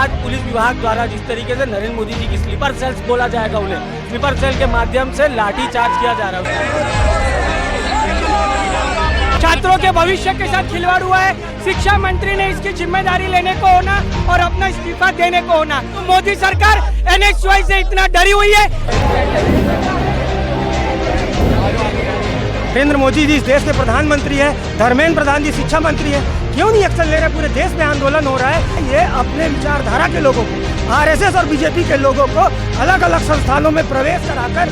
आज पुलिस विभाग द्वारा जिस तरीके से नरेंद्र मोदी जी की स्लीपर सेल्स बोला जाएगा, उन्हें स्लीपर सेल के माध्यम से लाठी चार्ज किया जा रहा है। छात्रों के भविष्य के साथ खिलवाड़ हुआ है। शिक्षा मंत्री ने इसकी जिम्मेदारी लेने को होना और अपना इस्तीफा देने को होना। तो मोदी सरकार NSY से इतना डरी हुई है। नरेंद्र मोदी जी इस देश के प्रधानमंत्री है, धर्मेंद्र प्रधान जी शिक्षा मंत्री है, क्यों नहीं एक्शन ले रहे? पूरे देश में आंदोलन हो रहा है। ये अपने विचारधारा के लोगों को, RSS और BJP के लोगों को अलग अलग संस्थानों में प्रवेश कराकर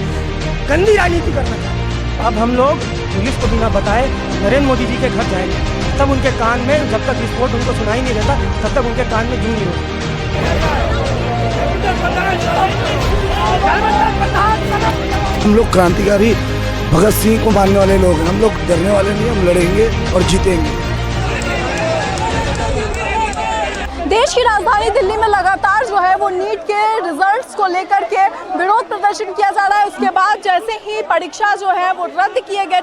गंदी राजनीति करना चाहते हैं। अब हम लोग पुलिस को बिना बताए नरेंद्र मोदी जी के घर जाएंगे, तब उनके कान में, जब तक विस्फोट उनको सुनाई नहीं देता तब तक उनके कान में जूं नहीं होगी। हम लोग क्रांतिकारी भगत सिंह को मानने वाले लोग हैं, हम लोग डरने वाले नहीं, हम लड़ेंगे और जीतेंगे। देश की राजधानी दिल्ली में लगातार जो है वो नीट के रिजल्ट्स को लेकर के विरोध प्रदर्शन किया जा रहा है। उसके बाद जैसे ही परीक्षा जो है वो रद्द किए गए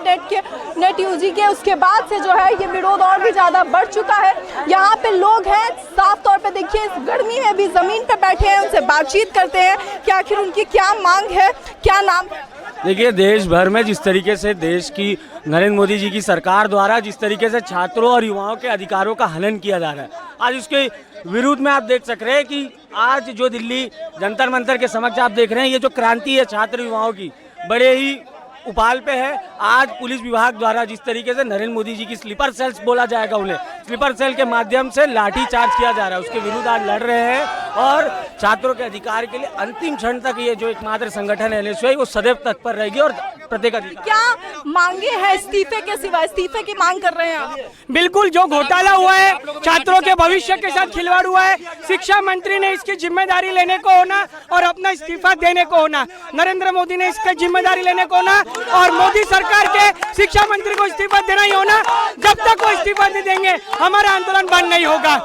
नेट यूजी के, उसके बाद से जो है ये विरोध और भी ज़्यादा बढ़ चुका है। यहाँ पे लोग हैं, साफ तौर पे देखिए इस गर्मी में भी ज़मीन पे बैठे हैं, उनसे बातचीत करते हैं कि आखिर उनकी क्या मांग है, क्या नाम है। देखिए, देश भर में जिस तरीके से देश की नरेंद्र मोदी जी की सरकार द्वारा जिस तरीके से छात्रों और युवाओं के अधिकारों का हनन किया जा रहा है, आज उसके विरुद्ध में आप देख सक रहे हैं कि आज जो दिल्ली जंतर मंतर के समक्ष आप देख रहे हैं, ये जो क्रांति है छात्र युवाओं की, बड़े ही उपाल पे है। आज पुलिस विभाग द्वारा जिस तरीके से नरेंद्र मोदी जी की स्लीपर सेल्स बोला जाएगा, उन्हें स्लीपर सेल के माध्यम से लाठी चार्ज किया जा रहा है, उसके विरुद्ध आज लड़ रहे हैं। और छात्रों के अधिकार के लिए अंतिम क्षण तक ये जो एकमात्र संगठन है NSY, वो सदैव तत्पर रहेगी और प्रत्येक अधिकार। क्या मांगे हैं इस्तीफे के सिवा? इस्तीफे की मांग कर रहे हैं आप? बिल्कुल, जो घोटाला हुआ है, छात्रों के भविष्य के साथ खिलवाड़ हुआ है, शिक्षा मंत्री ने इसकी जिम्मेदारी लेने को होना और अपना इस्तीफा देने को होना। नरेंद्र मोदी ने इसकी जिम्मेदारी लेने को होना और मोदी सरकार के शिक्षा मंत्री को इस्तीफा देना ही होना। जब तक वो इस्तीफा नहीं देंगे हमारा आंदोलन बंद नहीं होगा।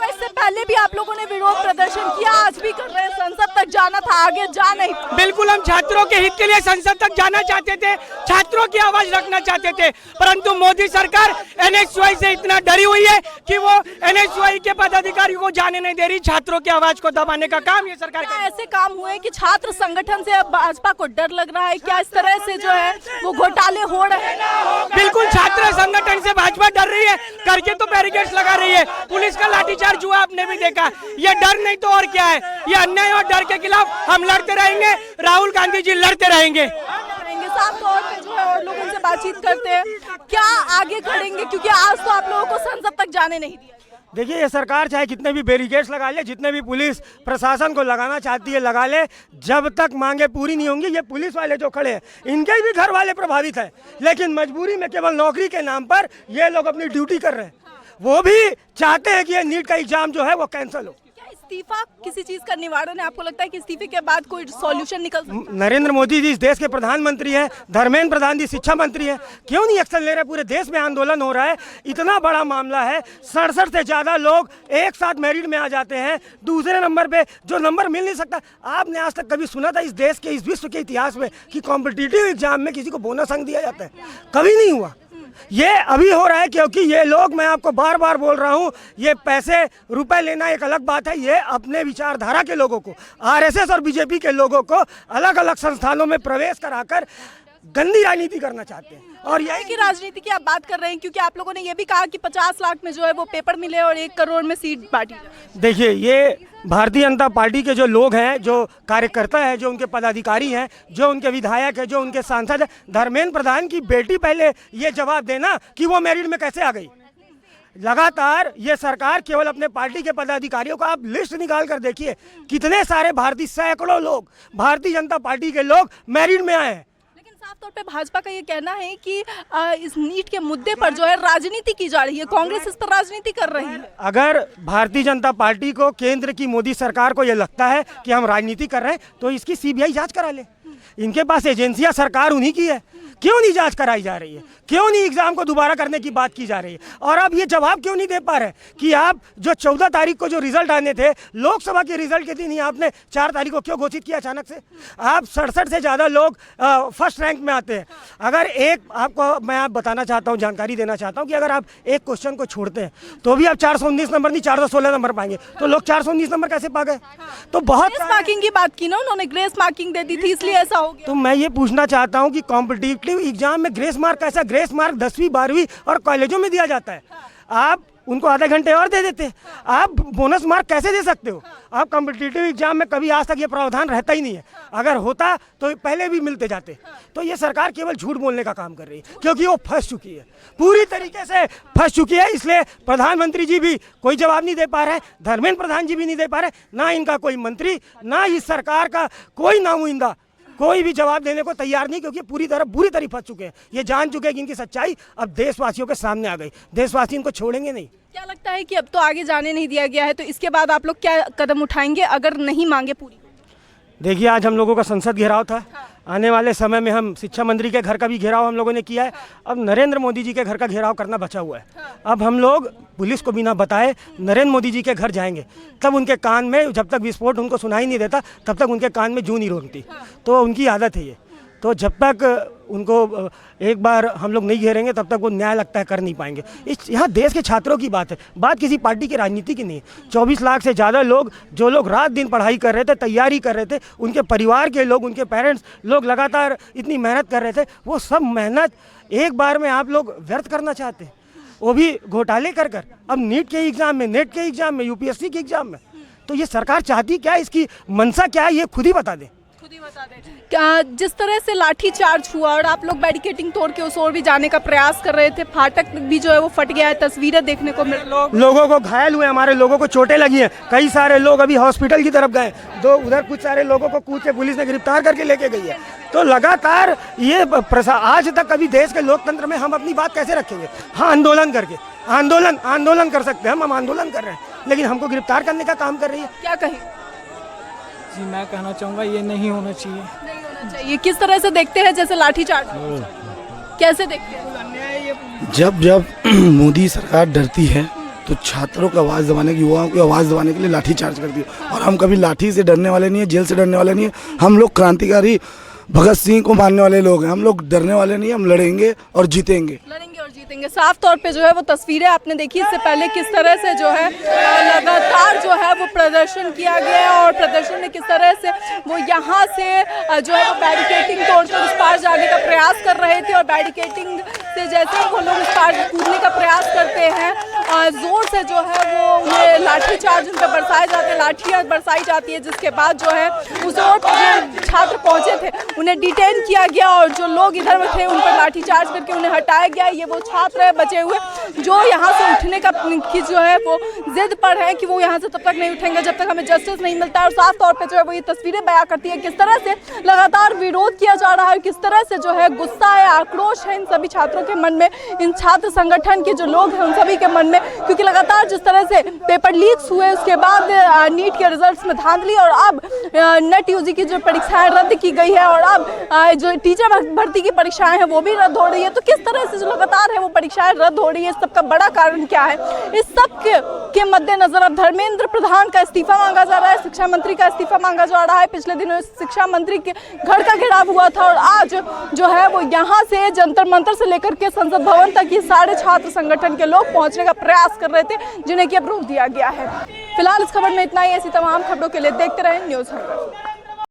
इससे पहले भी आप लोगों ने विरोध प्रदर्शन किया, आज भी कर रहे हैं, संसद तक जाना था, आगे जा नहीं। बिल्कुल, हम छात्रों के हित के लिए संसद तक जाना चाहते थे, छात्रों की आवाज रखना चाहते थे, परंतु मोदी सरकार NSY से इतना डरी हुई है कि वो NSY के पदाधिकारियों को जाने नहीं दे रही। छात्रों की आवाज को दबाने का काम ये सरकार का। ऐसे काम हुए कि छात्र संगठन से अब भाजपा को डर लग रहा है, क्या इस तरह से जो है वो घोटाले हो रहे हैं? बिल्कुल, छात्र संगठन से भाजपा डर रही है, करके तो बैरिकेड्स लगा रही है, पुलिस का लाठीचार्ज हुआ आपने भी देखा। ये डर नहीं तो और क्या है? ये अन्याय और डर के खिलाफ हम लड़ते रहेंगे, राहुल गांधी जी लड़ते रहेंगे। साफ तौर पे जो है और लोगों से बातचीत करते हैं, क्या आगे करेंगे, क्योंकि आज तो आप लोगों को संसद तक जाने नहीं दिया। देखिए, ये सरकार चाहे कितने भी बैरिकेड्स लगा ले, जितने भी पुलिस प्रशासन को लगाना चाहती है लगा ले, जब तक मांगे पूरी नहीं होंगी, ये पुलिस वाले जो खड़े हैं इनके भी घर वाले प्रभावित हैं, लेकिन मजबूरी में केवल नौकरी के नाम पर ये लोग अपनी ड्यूटी कर रहे हैं। वो भी चाहते हैं कि ये नीट का एग्जाम जो है वो कैंसिल हो। इस्तीफा किसी चीज का निवारण है? आपको लगता है कि इस्तीफे के बाद कोई सॉल्यूशन निकल सकता है? नरेंद्र मोदी जी इस देश के प्रधानमंत्री हैं, धर्मेंद्र प्रधान जी शिक्षा मंत्री हैं, क्यों नहीं एक्शन ले रहे? पूरे देश में आंदोलन हो रहा है, इतना बड़ा मामला है, 67 से ज्यादा लोग एक साथ मेरिट में आ जाते हैं, दूसरे नंबर पे जो नंबर मिल नहीं सकता। आपने आज तक कभी सुना था इस देश के, इस विश्व के इतिहास में कि कॉम्पिटिटिव एग्जाम में किसी को बोनस अंक दिया जाता है? कभी नहीं हुआ। ये अभी हो रहा है क्योंकि ये लोग, मैं आपको बार बार बोल रहा हूँ, ये पैसे रुपए लेना एक अलग बात है, ये अपने विचारधारा के लोगों को, RSS और BJP के लोगों को अलग अलग संस्थानों में प्रवेश कराकर गंदी राजनीति करना चाहते हैं। और यही की राजनीति की आप बात कर रहे हैं, क्योंकि आप लोगों ने ये भी कहा कि 50 लाख में जो है वो पेपर मिले और 1 करोड़ में सीट बांटी। देखिए, ये भारतीय जनता पार्टी के जो लोग हैं, जो कार्यकर्ता हैं, जो उनके पदाधिकारी हैं, जो उनके विधायक हैं, जो उनके सांसद हैं, धर्मेंद्र प्रधान की बेटी पहले ये जवाब देना कि वो मेरिट में कैसे आ गई। लगातार ये सरकार केवल अपने पार्टी के पदाधिकारियों को, आप लिस्ट निकाल कर देखिए कितने सारे भारतीय, सैकड़ों लोग, भारतीय जनता पार्टी के लोग मेरिट में आए हैं। साफ तौर पे भाजपा का ये कहना है कि इस नीट के मुद्दे पर जो है राजनीति की जा रही है, कांग्रेस इस पर राजनीति कर रही है। अगर भारतीय जनता पार्टी को, केंद्र की मोदी सरकार को ये लगता है कि हम राजनीति कर रहे हैं, तो इसकी CBI जांच करा ले। इनके पास एजेंसियां सरकार उन्हीं की है, क्यों नहीं जांच कराई जा रही है? क्यों नहीं एग्जाम को दोबारा करने की बात की जा रही है? और आप ये जवाब क्यों नहीं दे पा रहे कि आप जो 14 तारीख को जो रिजल्ट आने थे लोकसभा के रिजल्ट के दिन ही आपने 4 तारीख को क्यों घोषित किया अचानक से? आप 67 से ज़्यादा लोग फर्स्ट रैंक में आते हैं। अगर एक आपको मैं आप बताना चाहता हूँ, जानकारी देना चाहता हूँ कि अगर आप एक क्वेश्चन को छोड़ते हैं तो भी आप 419 नंबर नहीं 416 नंबर पाएंगे, तो लोग 419 नंबर कैसे पा गए? तो बहुत ग्रेस मार्किंग की बात की ना उन्होंने, ग्रेस मार्किंग दे दी थी इसलिए ऐसा हो गया। तो मैं ये पूछना चाहता हूँ कि कॉम्पिटिटिव एग्जाम में ग्रेस मार्क कैसा? ग्रेस मार्क 10वीं 12वीं और कॉलेजों में दिया जाता है। आप उनको आधे घंटे और दे देते, आप बोनस मार्क कैसे दे सकते हो? आप कॉम्पिटिटिव एग्जाम में कभी आज तक ये प्रावधान रहता ही नहीं है, अगर होता तो पहले भी मिलते जाते। तो ये सरकार केवल झूठ बोलने का काम कर रही है क्योंकि वो फंस चुकी है, पूरी तरीके से फंस चुकी है। इसलिए प्रधानमंत्री जी भी कोई जवाब नहीं दे पा रहे, धर्मेंद्र प्रधान जी भी नहीं दे पा रहे, ना इनका कोई मंत्री, ना इस सरकार का कोई नामुइंदा कोई भी जवाब देने को तैयार नहीं, क्योंकि बुरी तरह फंस चुके हैं। ये जान चुके हैं कि इनकी सच्चाई अब देशवासियों के सामने आ गई, देशवासी इनको छोड़ेंगे नहीं। क्या लगता है कि अब तो आगे जाने नहीं दिया गया है, तो इसके बाद आप लोग क्या कदम उठाएंगे अगर नहीं मांगे पूरी? देखिए, आज हम लोगों का संसद घेराव था, आने वाले समय में हम शिक्षा मंत्री के घर का भी घेराव हम लोगों ने किया है। अब नरेंद्र मोदी जी के घर का घेराव करना बचा हुआ है। अब हम लोग पुलिस को बिना बताए नरेंद्र मोदी जी के घर जाएंगे, तब उनके कान में, जब तक विस्फोट उनको सुनाई नहीं देता तब तक उनके कान में जूं नहीं रोकती। तो उनकी आदत है ये, तो जब तक उनको एक बार हम लोग नहीं घेरेंगे तब तक वो न्याय लगता है कर नहीं पाएंगे। यहाँ देश के छात्रों की बात है, बात किसी पार्टी की राजनीति की नहीं है। 24 लाख से ज़्यादा लोग, जो लोग रात दिन पढ़ाई कर रहे थे, तैयारी कर रहे थे, उनके परिवार के लोग, उनके पेरेंट्स लोग लगातार इतनी मेहनत कर रहे थे, वो सब मेहनत एक बार में आप लोग व्यर्थ करना चाहते हैं, वो भी घोटाले कर कर। अब नीट के एग्ज़ाम में, नेट के एग्ज़ाम में, यूपीएससी के एग्ज़ाम में, तो ये सरकार चाहती क्या है, इसकी मंशा क्या है, ये खुद ही बता दें। क्या जिस तरह से लाठी चार्ज हुआ और आप लोग बैरिकेडिंग तोड़ के उस ओर भी जाने का प्रयास कर रहे थे, फाटक भी जो है वो फट गया है, तस्वीरें देखने को मिल रही, लोगों को घायल हुए, हमारे लोगों को चोटें लगी हैं, कई सारे लोग अभी हॉस्पिटल की तरफ गए, दो उधर कुछ सारे लोगों को कूद के पुलिस ने गिरफ्तार करके लेके गई है। तो लगातार ये आज तक कभी देश के लोकतंत्र में हम अपनी बात कैसे रखेंगे? हाँ, आंदोलन करके, आंदोलन कर सकते हैं, हम आंदोलन कर रहे हैं, लेकिन हमको गिरफ्तार करने का काम कर रही है। क्या कहें? जी, मैं कहना चाहूँगा ये नहीं होना चाहिए। नहीं होना चाहिए। किस तरह से देखते हैं जैसे लाठीचार्ज, कैसे देखते हैं? जब मोदी सरकार डरती है तो छात्रों को आवाज़ दबाने की, युवाओं की आवाज़ दबाने के लिए लाठी चार्ज करती है। और हम कभी लाठी से डरने वाले नहीं है, जेल से डरने वाले नहीं है। हम लोग क्रांतिकारी भगत सिंह को मानने वाले लोग हैं, हम लोग डरने वाले नहीं, हम लड़ेंगे और जीतेंगे। साफ तौर पे जो है वो तस्वीरें आपने देखी, इससे पहले किस तरह से जो है लगातार जो है वो प्रदर्शन किया गया और प्रदर्शन में किस तरह से वो यहाँ से जो है वो बैरिकेडिंग तोड़कर उस पार जाने का प्रयास कर रहे थे, और बैरिकेडिंग से जैसे ही वो लोग उस पार कूदने का प्रयास करते हैं, जोर से जो है वो उन्हें लाठीचार्ज उन पर बरसाए जाते हैं, लाठियाँ बरसाई जाती है, जिसके बाद जो है उस ओर जो छात्र पहुँचे थे उन्हें डिटेन किया गया और जो लोग इधर थे उन पर लाठीचार्ज करके उन्हें हटाया गया। ये वो छात्र है बचे हुए जो यहाँ से उठने की जो है वो जिद पर है कि वो यहाँ से तब तक नहीं उठेंगे जब तक हमें जस्टिस नहीं मिलता है। और साफ तौर पे जो है वो ये तस्वीरें बयां करती है किस तरह से लगातार विरोध किया जा रहा है, किस तरह से जो है गुस्सा है, आक्रोश है इन सभी छात्रों के मन में, इन छात्र संगठन के जो लोग हैं उन सभी के मन में, क्योंकि लगातार जिस तरह से पेपर लीक्स हुए, उसके बाद नीट के रिजल्ट्स में धांधली और अब नेट यूजी की जो परीक्षाएं रद्द की गई है और अब जो टीचर भर्ती की परीक्षाएं हैं वो भी रद्द हो रही है। तो किस तरह से जो लगातार है वो परीक्षाएं रद्द हो रही है, इस सब का बड़ा कारण क्या है? इस सब के मद्देनजर अब धर्मेंद्र प्रधान का इस्तीफा मांगा जा रहा है, शिक्षा मंत्री का इस्तीफा मांगा जा रहा है। पिछले दिनों शिक्षा मंत्री के घर का घेराव हुआ था और आज जो है वो यहाँ से जंतर मंतर से लेकर के संसद भवन तक ये सारे छात्र संगठन के लोग पहुंचने का प्रयास कर रहे थे, जिन्हें कि अब रोक दिया गया है। फिलहाल इस खबर में इतना ही। ऐसी तमाम खबरों के लिए देखते रहें न्यूज़ हंगर।